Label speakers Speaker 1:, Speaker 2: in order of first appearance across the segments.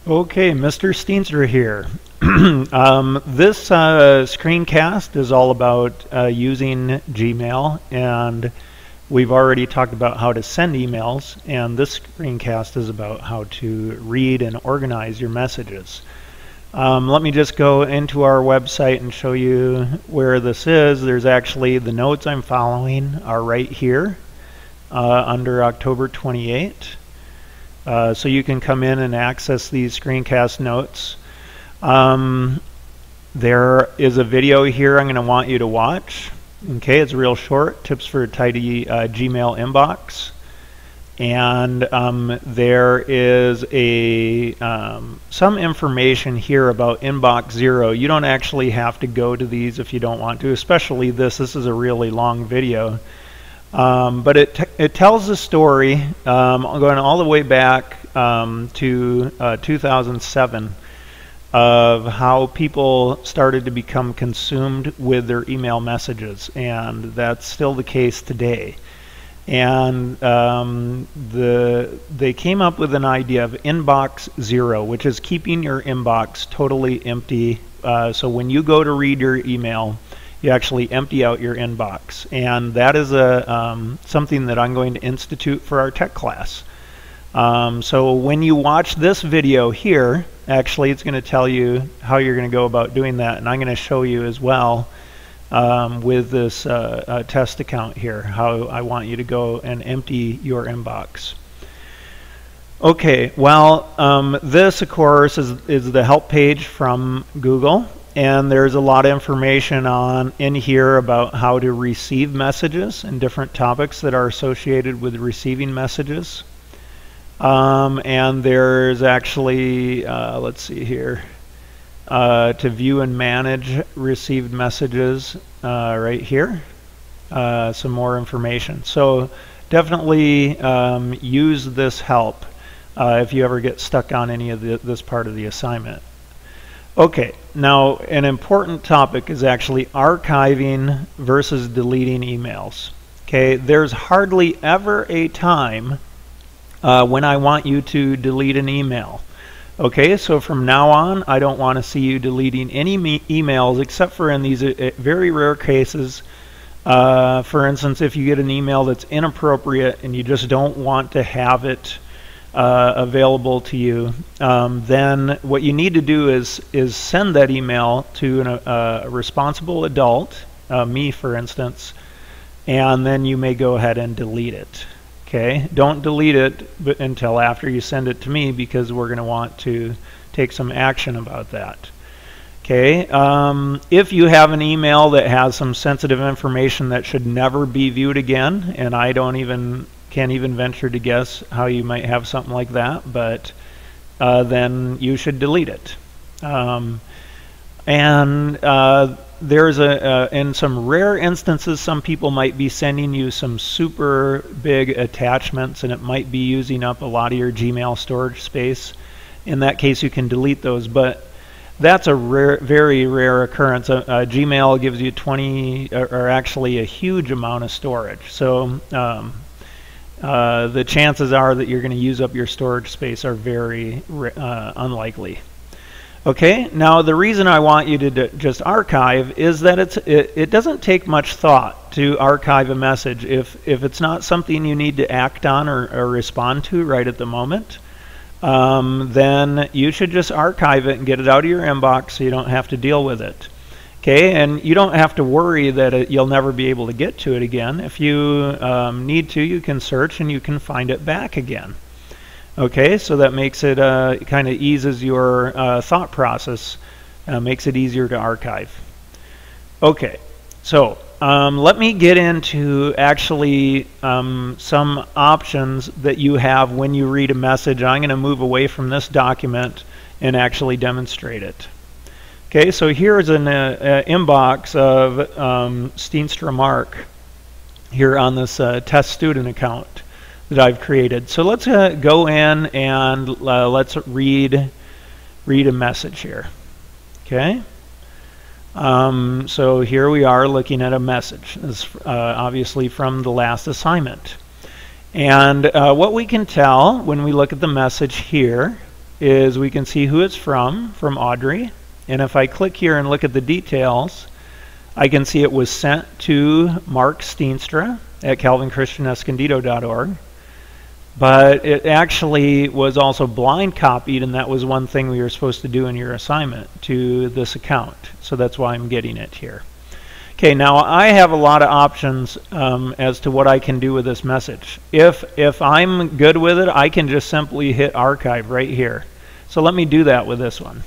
Speaker 1: Okay, Mr. Steenstra here. This screencast is all about using Gmail, and we've already talked about how to send emails, and this screencast is about how to read and organize your messages. Let me just go into our website and show you where this is. There's actually the notes I'm following are right here under October 28. So you can come in and access these screencast notes. There is a video here I'm going to want you to watch. Okay, it's real short, tips for a tidy Gmail inbox. And there is some information here about Inbox Zero. You don't actually have to go to these if you don't want to, especially this. This is a really long video. But it tells the story going all the way back to 2007 of how people started to become consumed with their email messages, and that's still the case today. And they came up with an idea of Inbox Zero, which is keeping your inbox totally empty. So when you go to read your email, you actually empty out your inbox, and that is something that I'm going to institute for our tech class. So when you watch this video here, actually it's going to tell you how you're going to go about doing that, and I'm going to show you as well with this test account here how I want you to go and empty your inbox. Okay, well this of course is the help page from Google. And there's a lot of information in here about how to receive messages and different topics that are associated with receiving messages. And there's actually, let's see here, to view and manage received messages right here. Some more information. So definitely use this help if you ever get stuck on any of this part of the assignment. Okay, now an important topic is actually archiving versus deleting emails. Okay, there's hardly ever a time when I want you to delete an email. Okay, so from now on, I don't want to see you deleting any emails except for in these very rare cases. For instance, if you get an email that's inappropriate and you just don't want to have it available to you, then what you need to do is send that email to a responsible adult, me for instance, and then you may go ahead and delete it. Okay, don't delete it until after you send it to me, because we're going to want to take some action about that. Okay, if you have an email that has some sensitive information that should never be viewed again, and I can't even venture to guess how you might have something like that, but then you should delete it. There's in some rare instances, some people might be sending you some super big attachments, and it might be using up a lot of your Gmail storage space. In that case, you can delete those, but that's a very rare occurrence. Gmail gives you 20, or actually a huge amount of storage. So the chances are that you're going to use up your storage space are very unlikely. Okay, now the reason I want you to just archive is that it doesn't take much thought to archive a message. If it's not something you need to act on or respond to right at the moment, then you should just archive it and get it out of your inbox so you don't have to deal with it. Okay, and you don't have to worry that you'll never be able to get to it again. If you need to, you can search and you can find it back again. Okay, so that makes it kind of eases your thought process, makes it easier to archive. Okay, so let me get into actually some options that you have when you read a message. I'm going to move away from this document and actually demonstrate it. Okay, so here's an inbox of Steenstra Mark here on this test student account that I've created. So let's go in and let's read a message here. Okay, so here we are looking at a message. This is obviously from the last assignment. And what we can tell when we look at the message here is we can see who it's from Audrey. And if I click here and look at the details, I can see it was sent to Mark Steenstra at calvinchristianescondido.org. But it actually was also blind copied, and that was one thing we were supposed to do in your assignment, to this account. So that's why I'm getting it here. Okay, now I have a lot of options as to what I can do with this message. If I'm good with it, I can just simply hit archive right here. So let me do that with this one.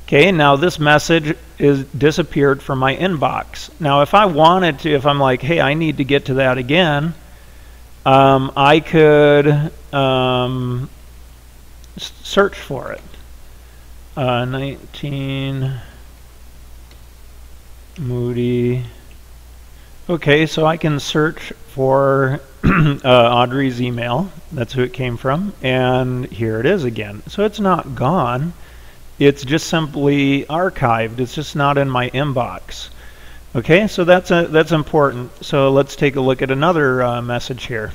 Speaker 1: Okay, now this message is disappeared from my inbox. Now if I wanted to, if I'm like, hey, I need to get to that again, I could search for it. 19 Moody. Okay, so I can search for Audrey's email. That's who it came from. And here it is again. So it's not gone. It's just simply archived. It's just not in my inbox. Okay, so that's important. So let's take a look at another message here.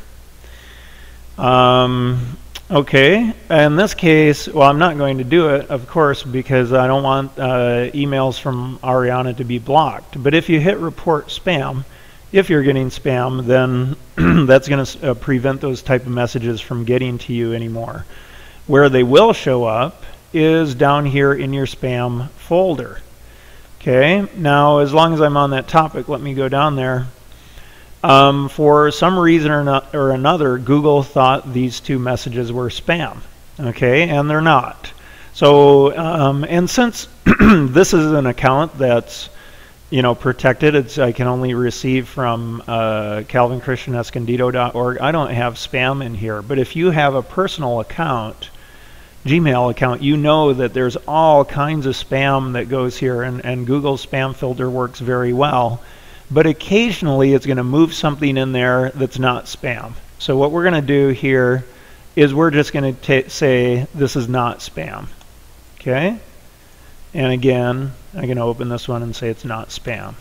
Speaker 1: Okay, in this case, well, I'm not going to do it, of course, because I don't want emails from Ariana to be blocked. But if you hit report spam, if you're getting spam, then that's going to prevent those type of messages from getting to you anymore. Where they will show up is down here in your spam folder. Okay, now as long as I'm on that topic, let me go down there. For some reason or another, Google thought these two messages were spam. Okay, and they're not. So, and since this is an account that's, you know, protected, I can only receive from calvinchristianescondido.org. I don't have spam in here. But if you have a personal account, Gmail account, you know that there's all kinds of spam that goes here, and Google's spam filter works very well. But occasionally it's going to move something in there that's not spam. So what we're going to do here is we're just going to say this is not spam. Okay? And again, I'm going to open this one and say it's not spam.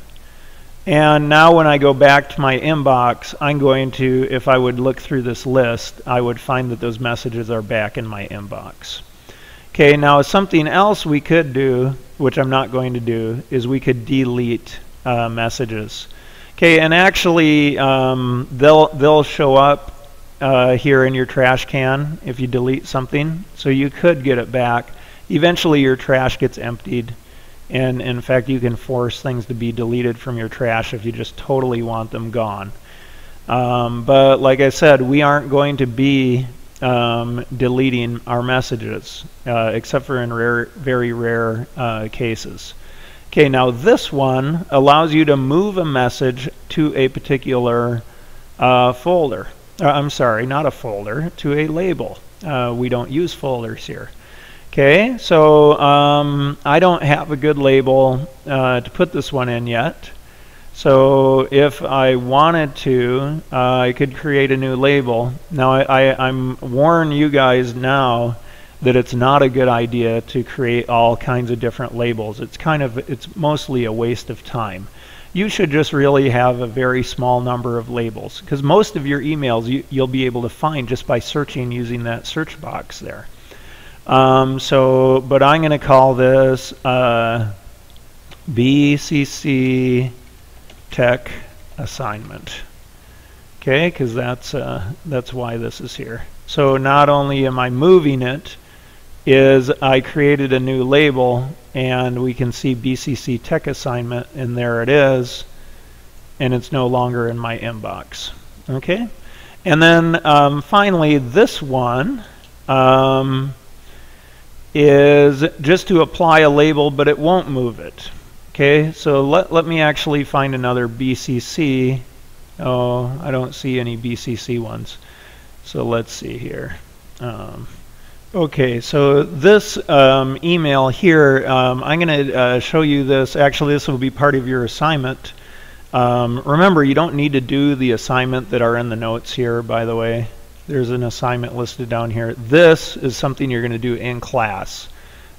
Speaker 1: And now when I go back to my inbox, I'm going to, if I would look through this list, I would find that those messages are back in my inbox. Okay, now something else we could do, which I'm not going to do, is we could delete messages. Okay, and actually they'll show up here in your trash can if you delete something, so you could get it back. Eventually your trash gets emptied, and in fact you can force things to be deleted from your trash if you just totally want them gone. But like I said, we aren't going to be deleting our messages except for in very rare cases. Okay, now this one allows you to move a message to a particular folder. I'm sorry, not a folder, to a label. We don't use folders here. Okay, so I don't have a good label to put this one in yet. So if I wanted to, I could create a new label. Now I'm warning you guys now that it's not a good idea to create all kinds of different labels. It's mostly a waste of time. You should just really have a very small number of labels, because most of your emails you'll be able to find just by searching using that search box there. But I'm going to call this BCC Tech Assignment. Okay, because that's why this is here. So not only am I moving it, is I created a new label, and we can see BCC Tech Assignment, and there it is, and it's no longer in my inbox. Okay, and then finally this one is just to apply a label, but it won't move it. Okay, so let me actually find another BCC. Oh, I don't see any BCC ones. So let's see here. Okay, so this email here, I'm going to show you this. Actually, this will be part of your assignment. Remember, you don't need to do the assignment that are in the notes here, by the way. There's an assignment listed down here. This is something you're going to do in class.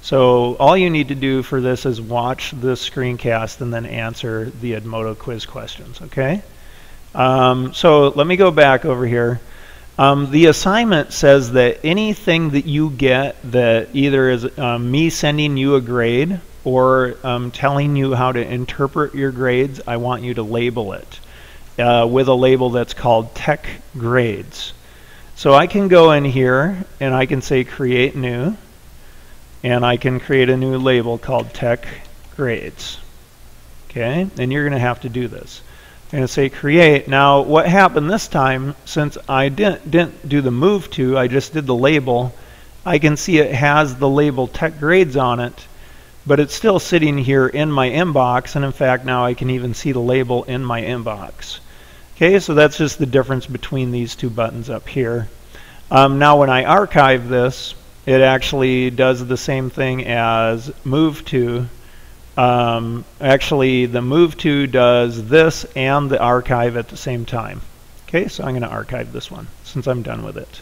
Speaker 1: So all you need to do for this is watch this screencast and then answer the Edmodo quiz questions, okay? So let me go back over here. The assignment says that anything that you get that either is me sending you a grade or telling you how to interpret your grades, I want you to label it with a label that's called Tech Grades. So I can go in here and I can say create new, and I can create a new label called Tech Grades. Okay, and you're going to have to do this. I'm going to say create. Now what happened this time, since I didn't do the move to, I just did the label, I can see it has the label Tech Grades on it, but it's still sitting here in my inbox, and in fact now I can even see the label in my inbox. Okay, so that's just the difference between these two buttons up here. Now when I archive this, it actually does the same thing as move to. Actually, the move to does this and the archive at the same time. Okay, so I'm going to archive this one since I'm done with it.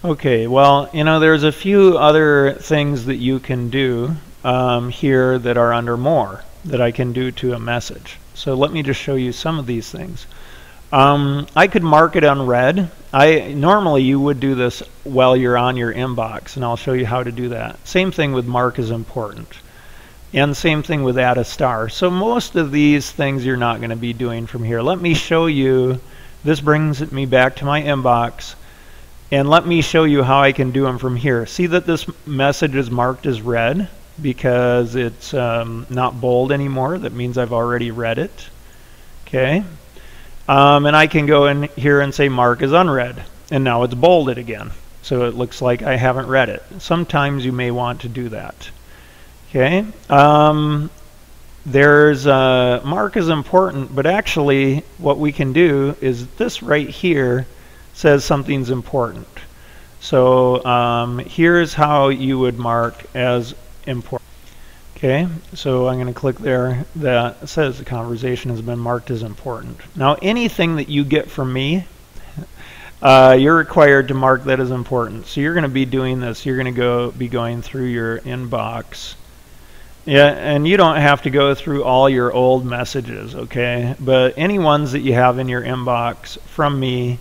Speaker 1: Okay, well, you know, there's a few other things that you can do here that are under more that I can do to a message. So let me just show you some of these things. I could mark it unread. Normally you would do this while you're on your inbox, and I'll show you how to do that. Same thing with mark is important. And same thing with add a star. So most of these things you're not going to be doing from here. Let me show you. This brings me back to my inbox. And let me show you how I can do them from here. See that this message is marked as read because it's not bold anymore. That means I've already read it. Okay. And I can go in here and say mark is unread. And now it's bolded again. So it looks like I haven't read it. Sometimes you may want to do that. Okay. There's mark is important, but actually what we can do is this right here says something's important. So here's how you would mark as important. Okay, so I'm going to click there. That says the conversation has been marked as important. Now anything that you get from me, you're required to mark that as important. So you're going to be doing this. You're going to be going through your inbox. Yeah, and you don't have to go through all your old messages, okay? But any ones that you have in your inbox from me,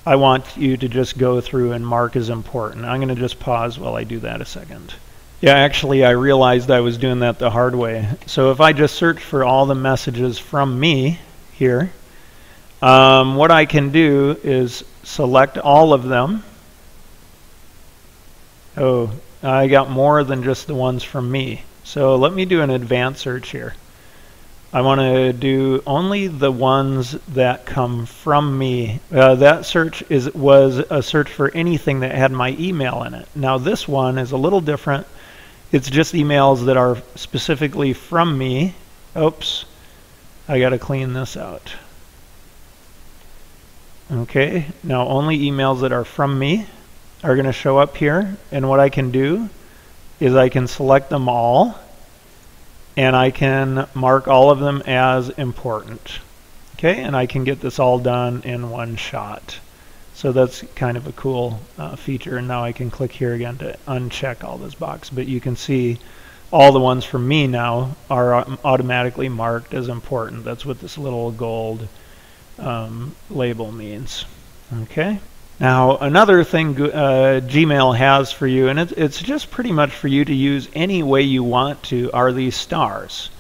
Speaker 1: I want you to just go through and mark as important. I'm going to just pause while I do that a second. Yeah, actually I realized I was doing that the hard way. So if I just search for all the messages from me here, what I can do is select all of them. Oh, I got more than just the ones from me. So let me do an advanced search here. I want to do only the ones that come from me. That search was a search for anything that had my email in it. Now this one is a little different. It's just emails that are specifically from me. Oops, I got to clean this out. Okay, now only emails that are from me are going to show up here. And what I can do is I can select them all, and I can mark all of them as important. Okay, and I can get this all done in one shot. So that's kind of a cool feature. And now I can click here again to uncheck all this box. But you can see all the ones from me now are automatically marked as important. That's what this little gold label means. Okay. Now another thing Gmail has for you, and it's just pretty much for you to use any way you want to, are these stars.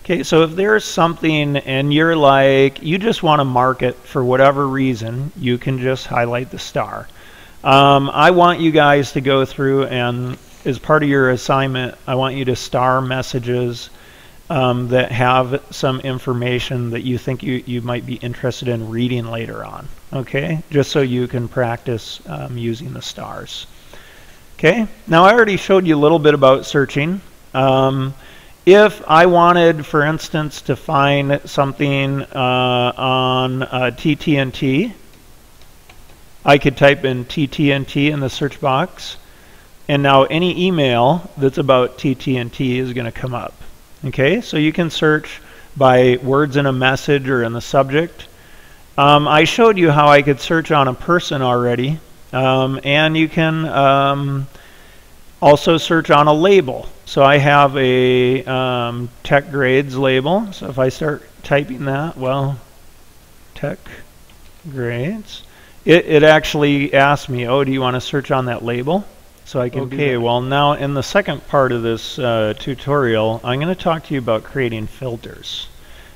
Speaker 1: Okay, so if there's something and you're like, you just want to mark it for whatever reason, you can just highlight the star. I want you guys to go through and as part of your assignment, I want you to star messages that have some information that you think you might be interested in reading later on. Okay, just so you can practice using the stars. Okay, now I already showed you a little bit about searching. If I wanted, for instance, to find something on TTNT, I could type in TTNT in the search box, and now any email that's about TTNT is going to come up. Okay, so you can search by words in a message or in the subject. I showed you how I could search on a person already, and you can also search on a label. So I have a Tech Grades label. So if I start typing that, well, Tech Grades. It actually asked me, oh, do you want to search on that label? So I can do that. Okay, well now in the second part of this tutorial, I'm going to talk to you about creating filters.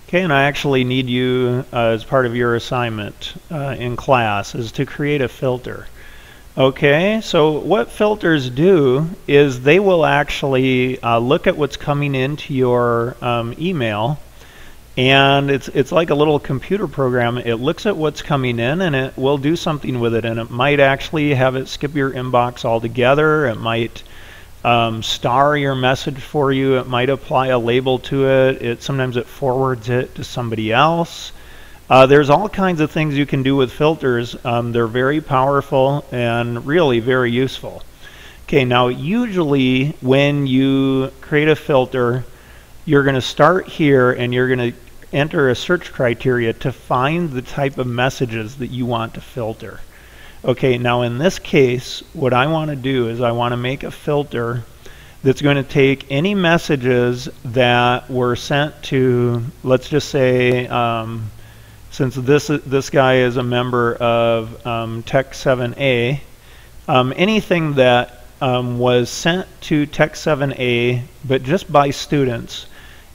Speaker 1: Okay, and I actually need you as part of your assignment in class is to create a filter. Okay, so what filters do is they will actually look at what's coming into your email, and it's like a little computer program. It looks at what's coming in and it will do something with it, and it might actually have it skip your inbox altogether. It might star your message for you. It might apply a label to it. Sometimes it forwards it to somebody else. There's all kinds of things you can do with filters. They're very powerful and really very useful. Okay, now usually when you create a filter, you're going to start here and you're going to enter a search criteria to find the type of messages that you want to filter. Okay, now in this case, what I want to do is I want to make a filter that's going to take any messages that were sent to, let's just say, since this guy is a member of Tech 7A, anything that was sent to Tech 7A, but just by students,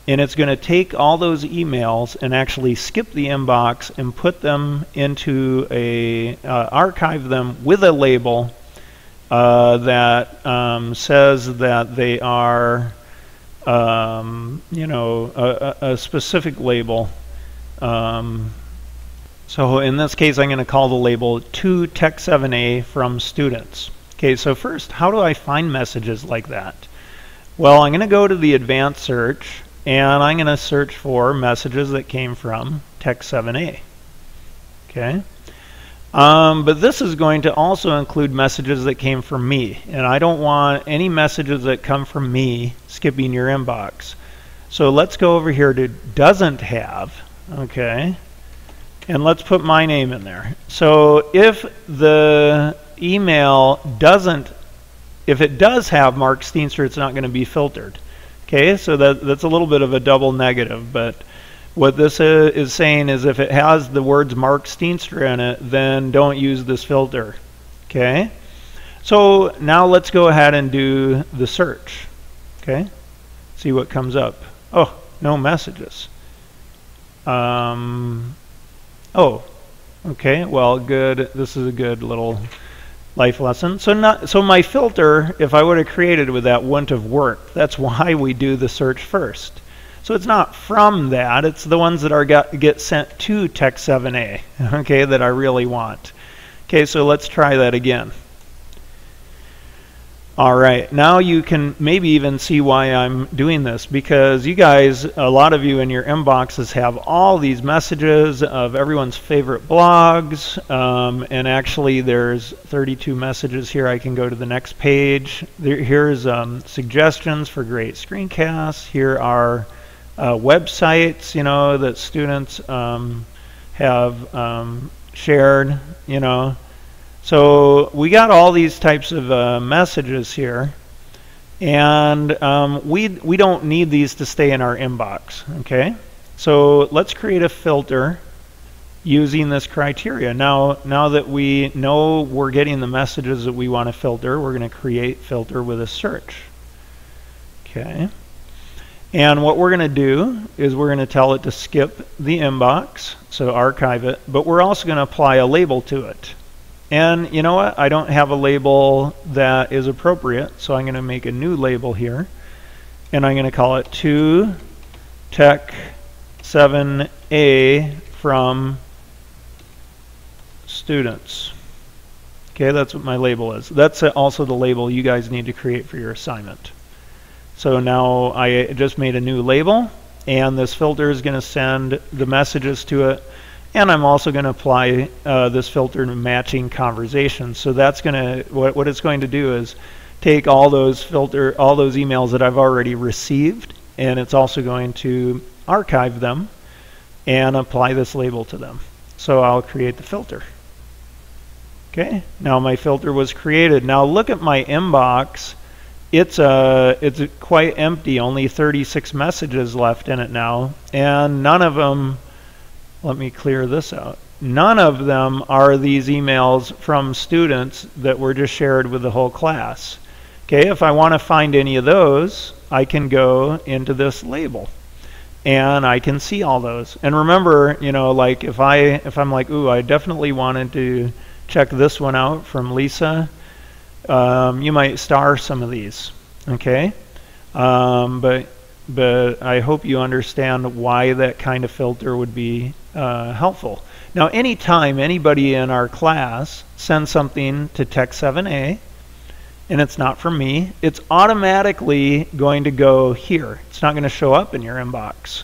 Speaker 1: and it's going to take all those emails and actually skip the inbox and put them into archive them with a label that says that they are, a specific label. So in this case, I'm going to call the label to Tech 7A from students. Okay, so first, how do I find messages like that? Well, I'm going to go to the advanced search, and I'm going to search for messages that came from Tech 7A. Okay, but this is going to also include messages that came from me, and I don't want any messages that come from me skipping your inbox. So let's go over here to doesn't have, okay, and let's put my name in there. So if the email doesn't, if it does have Mark Steenstra, it's not going to be filtered. Okay, so that's a little bit of a double negative, but what this is saying is if it has the words Mark Steenstra in it, then don't use this filter. Okay, so now let's go ahead and do the search. Okay, see what comes up. Oh, no messages. Oh, okay, well, good. This is a good little life lesson. So my filter, if I would have created with that, wouldn't have worked. That's why we do the search first. So it's not from that, it's the ones that get sent to Tech 7A, okay, that I really want. Okay, so let's try that again. All right, now you can maybe even see why I'm doing this, because you guys, a lot of you in your inboxes have all these messages of everyone's favorite blogs, and actually there's 32 messages here. I can go to the next page. Here's suggestions for great screencasts. Here are websites, that students have shared, So we got all these types of messages here, and we don't need these to stay in our inbox, okay? So let's create a filter using this criteria. Now that we know we're getting the messages that we want to filter, we're going to create filter with a search. Okay. And what we're going to do is we're going to tell it to skip the inbox, so archive it, but we're also going to apply a label to it. And you know what? I don't have a label that is appropriate, so I'm going to make a new label here, and I'm going to call it to Tech 7A from students. Okay, that's what my label is. That's also the label you guys need to create for your assignment. So now I just made a new label, and this filter is going to send the messages to it. And I'm also going to apply this filter to matching conversations. So that's going to, what it's going to do is take all those emails that I've already received, and it's also going to archive them and apply this label to them. So I'll create the filter. Okay, now my filter was created. Now look at my inbox. It's quite empty, only 36 messages left in it now, and none of them. Let me clear this out. none of them are these emails from students that were just shared with the whole class. Okay, if I want to find any of those, I can go into this label and I can see all those. And remember, you know, like if I'm like, ooh, I definitely wanted to check this one out from Lisa, you might star some of these. Okay, but I hope you understand why that kind of filter would be helpful. Now, anytime anybody in our class sends something to Tech 7a, and it's not from me, it's automatically going to go here. It's not going to show up in your inbox.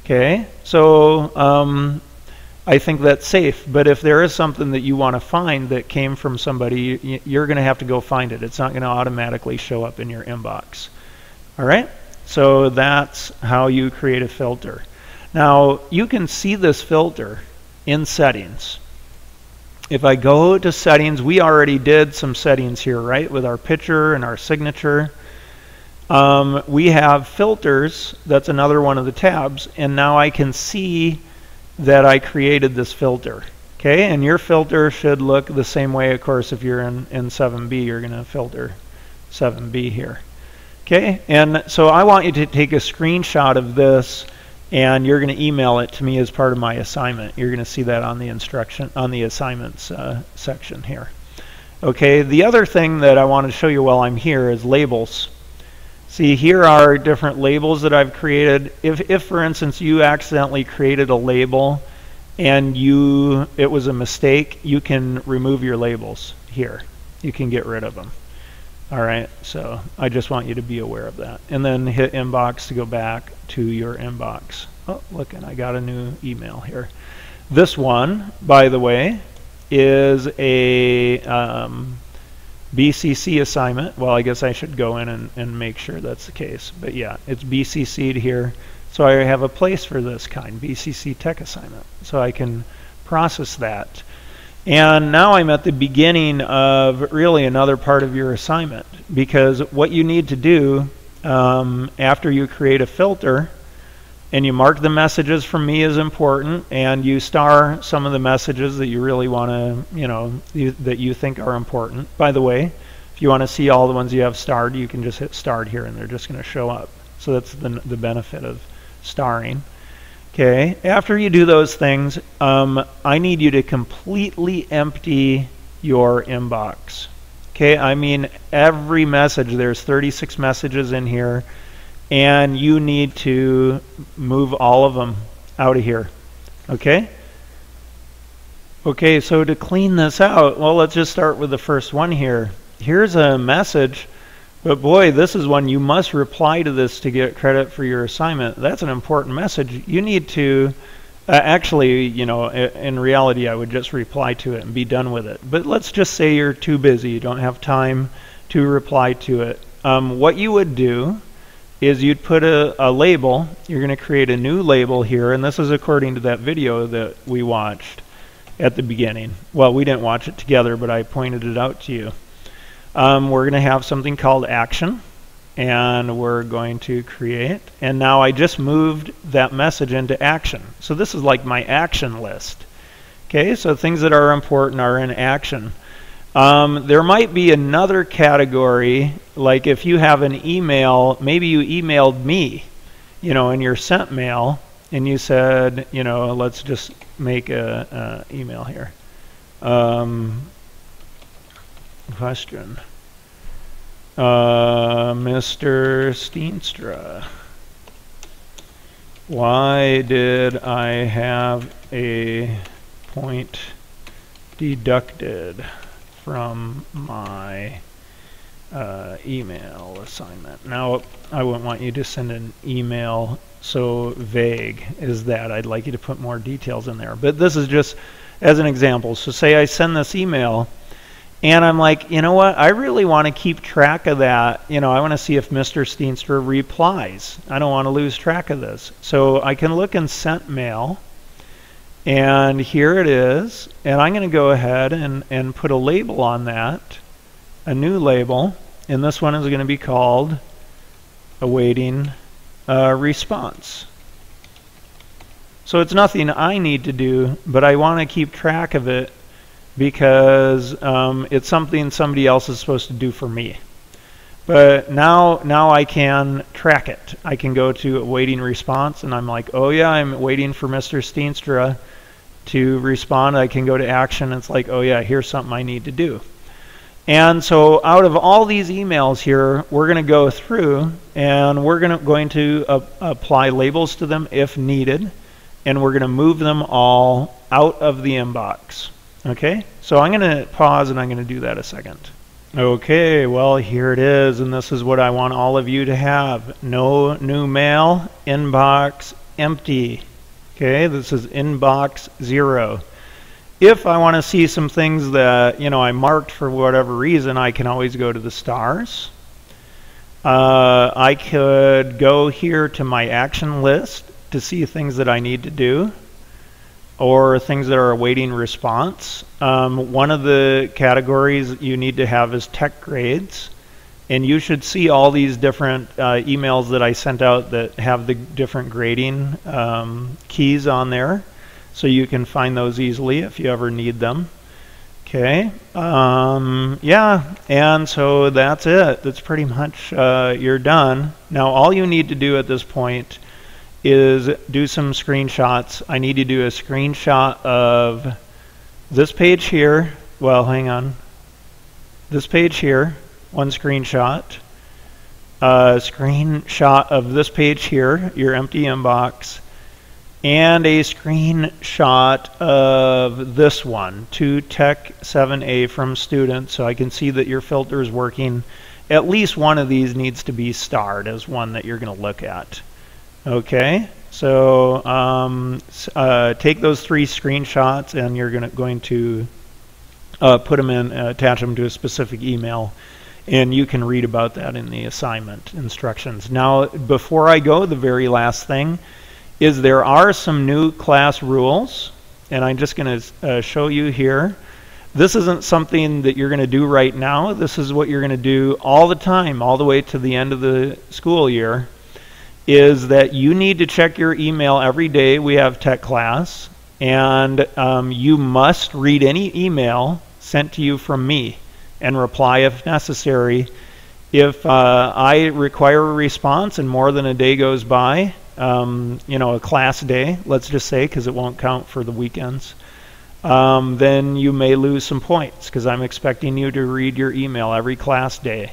Speaker 1: Okay, so I think that's safe. But if there is something that you want to find that came from somebody, you're going to have to go find it. It's not going to automatically show up in your inbox. All right, so that's how you create a filter. Now, you can see this filter in settings. If I go to settings, we already did some settings here, right, with our picture and our signature. We have filters. That's another one of the tabs. And now I can see that I created this filter. Okay, and your filter should look the same way. Of course, if you're in 7b, you're going to filter 7b here. Okay, and so I want you to take a screenshot of this, and you're going to email it to me as part of my assignment. You're going to see that on the instruction, on the assignments section here. Okay, the other thing that I want to show you while I'm here is labels. See, here are different labels that I've created. If for instance, you accidentally created a label and it was a mistake, you can remove your labels here. You can get rid of them. All right, so I just want you to be aware of that. And then hit inbox to go back to your inbox. Oh, look, and I got a new email here. This one, by the way, is a BCC assignment. Well, I guess I should go in and make sure that's the case. But yeah, it's BCC'd here. So I have a place for this kind, BCC Tech assignment. So I can process that. And now I'm at the beginning of really another part of your assignment, because what you need to do after you create a filter and you mark the messages from me as important, and you star some of the messages that you really want to, you know, that you think are important. By the way, if you want to see all the ones you have starred, you can just hit starred here and they're just going to show up. So that's the benefit of starring. Okay, after you do those things, I need you to completely empty your inbox. Okay, I mean every message. There's 36 messages in here, and you need to move all of them out of here. Okay? Okay, so to clean this out, well, let's just start with the first one here. Here's a message. But boy, this is one you must reply to this to get credit for your assignment. That's an important message. You need to, actually, you know, in reality, I would just reply to it and be done with it. But let's just say you're too busy, you don't have time to reply to it. What you would do is you'd put a label. You're going to create a new label here, and this is according to that video that we watched at the beginning. Well, we didn't watch it together, but I pointed it out to you. We're going to have something called action, and we're going to create, and now I just moved that message into action. So this is like my action list. Okay, so things that are important are in action. There might be another category, like if you have an email, maybe you emailed me, you know, in your sent mail, and you said, you know, let's just make a email here. Question. Mr. Steenstra, why did I have a point deducted from my email assignment? Now, I wouldn't want you to send an email so vague as that. I'd like you to put more details in there. But this is just as an example. So say I send this email, and I'm like, you know what, I really want to keep track of that. You know, I want to see if Mr. Steenstra replies. I don't want to lose track of this. So I can look in sent mail, and here it is. And I'm going to go ahead and put a label on that, a new label. And this one is going to be called awaiting response. So it's nothing I need to do, but I want to keep track of it because it's something somebody else is supposed to do for me. But now I can track it. I can go to awaiting response, and I'm like, oh yeah, I'm waiting for Mr. Steenstra to respond. I can go to action. It's like, oh yeah, here's something I need to do. And so out of all these emails here, we're going to go through and we're going to apply labels to them if needed, and we're going to move them all out of the inbox. Okay, so I'm going to pause and I'm going to do that a second. Okay, well, here it is, and this is what I want all of you to have. No new mail, inbox empty. Okay, this is inbox 0. If I want to see some things that, I marked for whatever reason, I can always go to the stars. I could go here to my action list to see things that I need to do, or things that are awaiting response. One of the categories you need to have is tech grades. And you should see all these different emails that I sent out that have the different grading keys on there. So you can find those easily if you ever need them. Okay, yeah, and so that's it. That's pretty much, you're done. Now all you need to do at this point is do some screenshots. I need to do a screenshot of this page here. Well, hang on. This page here, one screenshot. Screenshot of this page here, your empty inbox, and a screenshot of this one, to Tech 7A from students, so I can see that your filter is working. At least one of these needs to be starred as one that you're going to look at. Okay, so take those 3 screenshots and you're going to put them in, attach them to a specific email, and you can read about that in the assignment instructions. Now, before I go, the very last thing is there are some new class rules, and I'm just going to show you here. This isn't something that you're going to do right now. This is what you're going to do all the time, all the way to the end of the school year, is that you need to check your email every day we have tech class, and you must read any email sent to you from me and reply if necessary. If I require a response and more than a day goes by, a class day, let's just say, because it won't count for the weekends, then you may lose some points because I'm expecting you to read your email every class day.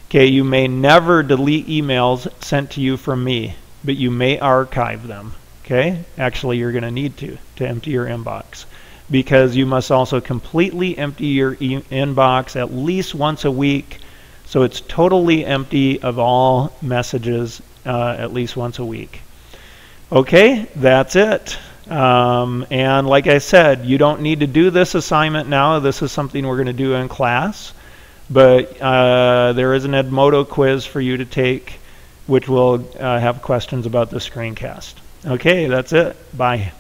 Speaker 1: Okay, you may never delete emails sent to you from me, but you may archive them. Okay, actually you're going to need to empty your inbox, because you must also completely empty your inbox at least once a week, so it's totally empty of all messages at least once a week. Okay, that's it. And like I said, you don't need to do this assignment now. This is something we're going to do in class. But there is an Edmodo quiz for you to take, which will have questions about the screencast. Okay, that's it. Bye.